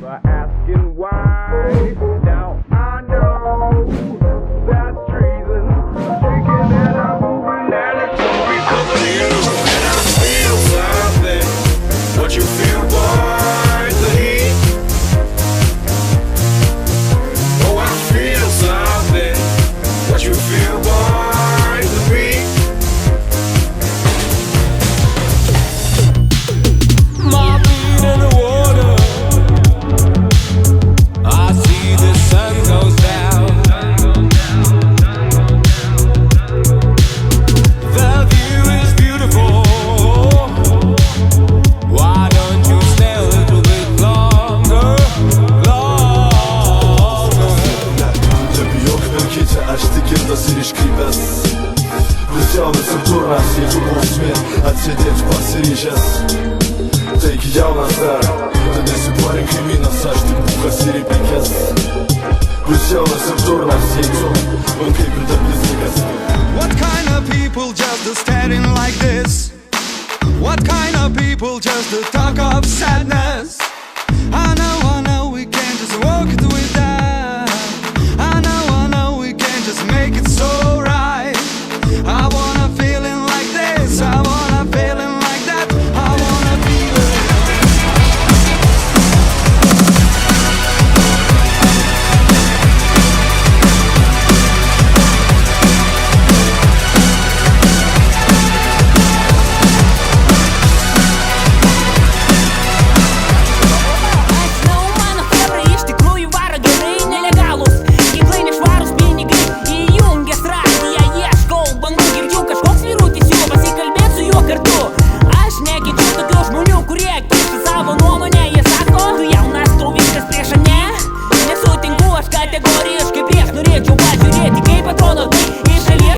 never asking why. Now I know that's treason. I'm shaking and I'm moving and it's all because of you. And I feel something. What you feel, boy, the heat. Oh, I feel something. What you feel, boy, the beat. My feet in the water. I see the sun goes down. The view is beautiful. Why don't you stay a little bit longer? Nebijok vilkite, aš tikintas ir iškrypęs. Pusiaujas ir durnas, jeigu bausmė atsėdėt pasiryžęs. Taigi jaunas dar, tu nesiporink kaimynas, aš tik bukas ir įpykęs. Pusiaujas ir durnas, jeigu man kaip ir dar viskas. What kind of people just staring like this? What kind of people just talk of sadness? I know we can't just walk it with that. I know we can't just make it so right. I wanna feeling like this, I wanna feeling like that, I wanna feel it. Kategoriškai prieš norėčiau